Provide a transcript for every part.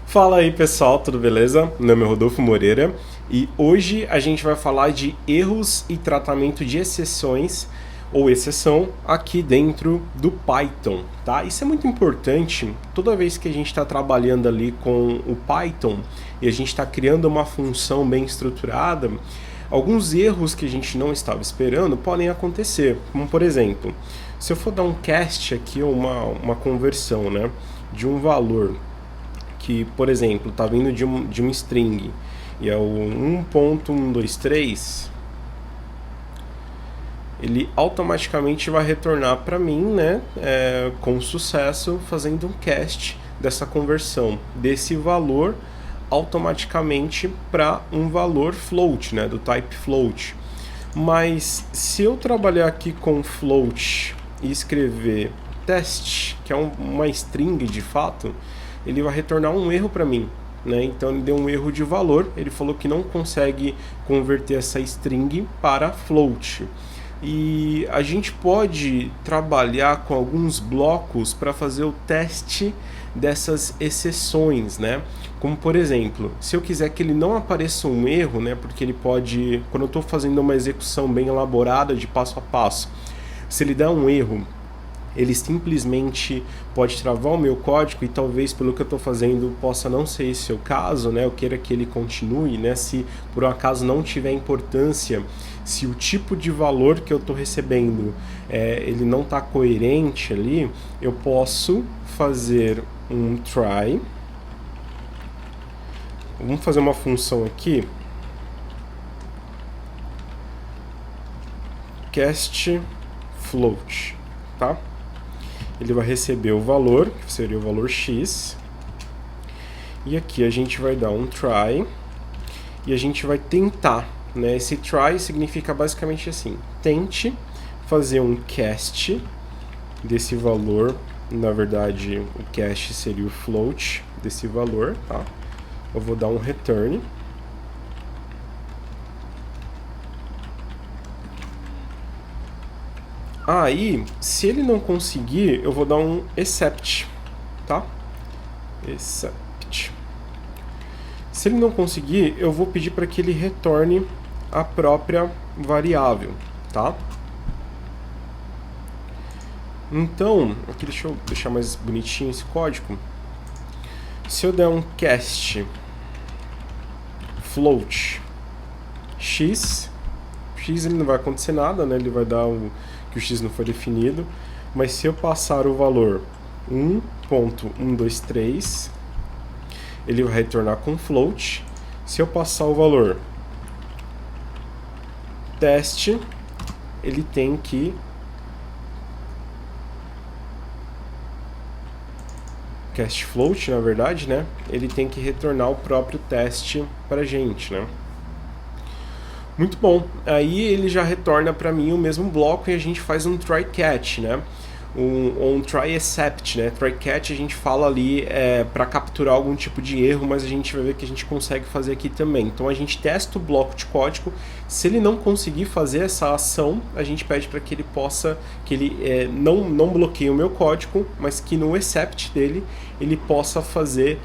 Fala aí pessoal, tudo beleza? Meu nome é Rodolfo Moreira e hoje a gente vai falar de erros e tratamento de exceções ou exceção aqui dentro do Python, tá? Isso é muito importante toda vez que a gente está trabalhando ali com o Python e a gente está criando uma função bem estruturada. Alguns erros que a gente não estava esperando podem acontecer, como por exemplo, se eu for dar um cast aqui, uma conversão, né, de um valor que, por exemplo, está vindo de um string e é o 1.123, ele automaticamente vai retornar para mim, né, com sucesso, fazendo um cast dessa conversão, desse valor automaticamente para um valor float, né, do type float. Mas se eu trabalhar aqui com float e escrever test, que é uma string de fato, ele vai retornar um erro para mim, né? Então ele deu um erro de valor, ele falou que não consegue converter essa string para float. E a gente pode trabalhar com alguns blocos para fazer o teste dessas exceções, né? Como por exemplo, se eu quiser que ele não apareça um erro, né? Porque ele pode, quando eu estou fazendo uma execução bem elaborada de passo a passo, se ele der um erro, ele simplesmente pode travar o meu código e talvez pelo que eu estou fazendo possa não ser esse o caso, né? Eu queira que ele continue, né? Se por um acaso não tiver importância, se o tipo de valor que eu estou recebendo ele não está coerente ali, eu posso fazer um try. Vamos fazer uma função aqui, cast float, tá? Ele vai receber o valor, que seria o valor x, e aqui a gente vai dar um try, e a gente vai tentar, né? Esse try significa basicamente assim, tente fazer um cast desse valor, na verdade o cast seria o float desse valor, tá? Eu vou dar um return. Aí, se ele não conseguir, eu vou dar um except, tá? Except. Se ele não conseguir, eu vou pedir para que ele retorne a própria variável, tá? Então, aqui deixa eu deixar mais bonitinho esse código. Se eu der um cast float x ele não vai acontecer nada, né? Ele vai dar que o x não foi definido, mas se eu passar o valor 1.123, ele vai retornar com float. Se eu passar o valor teste, ele tem que cast float, na verdade, né? Ele tem que retornar o próprio teste pra gente, né? Muito bom. Aí ele já retorna para mim o mesmo bloco e a gente faz um try catch, né? Um try except, né? Try catch a gente fala ali para capturar algum tipo de erro, mas a gente vai ver que a gente consegue fazer aqui também. Então a gente testa o bloco de código. Se ele não conseguir fazer essa ação, a gente pede para que ele possa, que ele não bloqueie o meu código, mas que no except dele ele possa fazer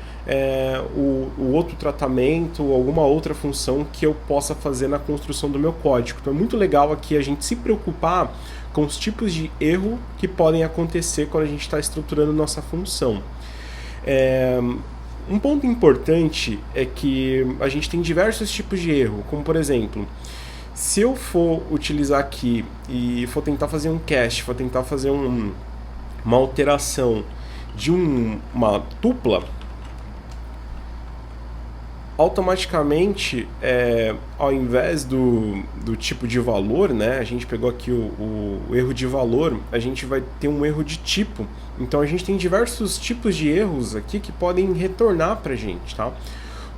o outro tratamento, alguma outra função que eu possa fazer na construção do meu código. Então é muito legal aqui a gente se preocupar com os tipos de erro que podem acontecer quando a gente está estruturando nossa função. Um ponto importante é que a gente tem diversos tipos de erro, como por exemplo, se eu for utilizar aqui e for tentar fazer um cast, for tentar fazer uma alteração de uma tupla, automaticamente, ao invés do tipo de valor, né, a gente pegou aqui o erro de valor, a gente vai ter um erro de tipo. Então a gente tem diversos tipos de erros aqui que podem retornar para a gente, tá?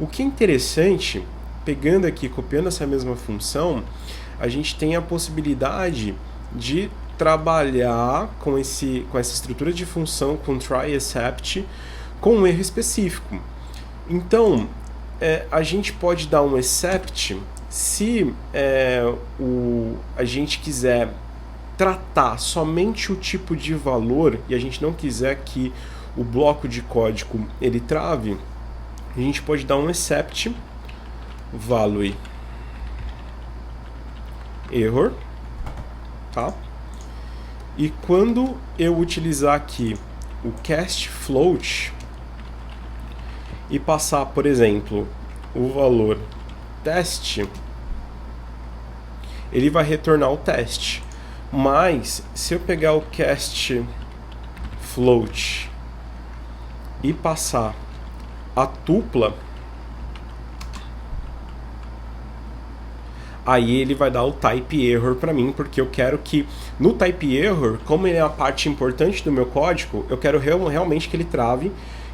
O que é interessante, pegando aqui, copiando essa mesma função, a gente tem a possibilidade de trabalhar com essa estrutura de função, com try except, com um erro específico. Então, a gente pode dar um except se a gente quiser tratar somente o tipo de valor e a gente não quiser que o bloco de código ele trave, a gente pode dar um except value error, tá? E quando eu utilizar aqui o cast float e passar, por exemplo, o valor teste, ele vai retornar o teste. Mas se eu pegar o cast float e passar a tupla, aí ele vai dar o type error para mim, porque eu quero que no type error, como ele é a parte importante do meu código, eu quero realmente que ele trave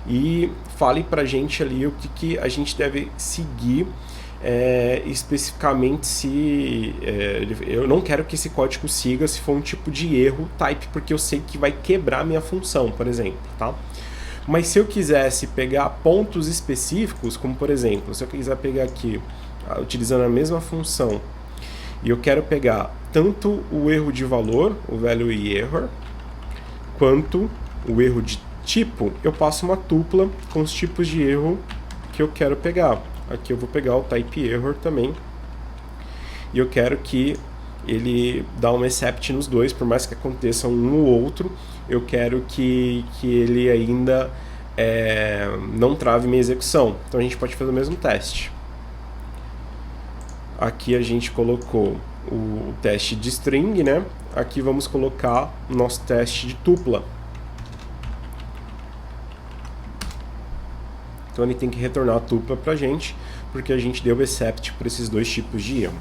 e fale pra gente ali o que a gente deve seguir especificamente. Se eu não quero que esse código siga se for um tipo de erro type, porque eu sei que vai quebrar minha função, por exemplo, tá? Mas se eu quisesse pegar pontos específicos, como por exemplo, se eu quiser pegar aqui, utilizando a mesma função, e eu quero pegar tanto o erro de valor, o value error, quanto o erro de tipo, eu passo uma tupla com os tipos de erro que eu quero pegar. Aqui eu vou pegar o type error também, e eu quero que ele dá um except nos dois, por mais que aconteça um ou outro, eu quero que ele ainda não trave minha execução. Então a gente pode fazer o mesmo teste. Aqui a gente colocou o teste de string, né? Aqui vamos colocar o nosso teste de tupla. Então ele tem que retornar a tupla pra gente, porque a gente deu except por esses dois tipos de erro.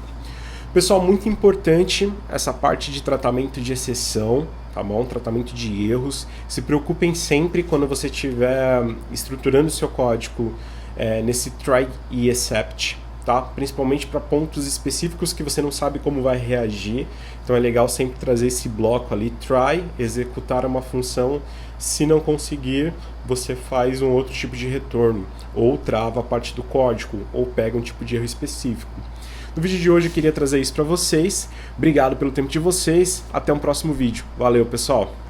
Pessoal, muito importante essa parte de tratamento de exceção, tá bom? Tratamento de erros. Se preocupem sempre quando você estiver estruturando o seu código nesse try e except, tá? Principalmente para pontos específicos que você não sabe como vai reagir. Então é legal sempre trazer esse bloco ali, try, executar uma função. Se não conseguir, você faz um outro tipo de retorno, ou trava a parte do código, ou pega um tipo de erro específico. No vídeo de hoje eu queria trazer isso para vocês. Obrigado pelo tempo de vocês. Até um próximo vídeo. Valeu, pessoal!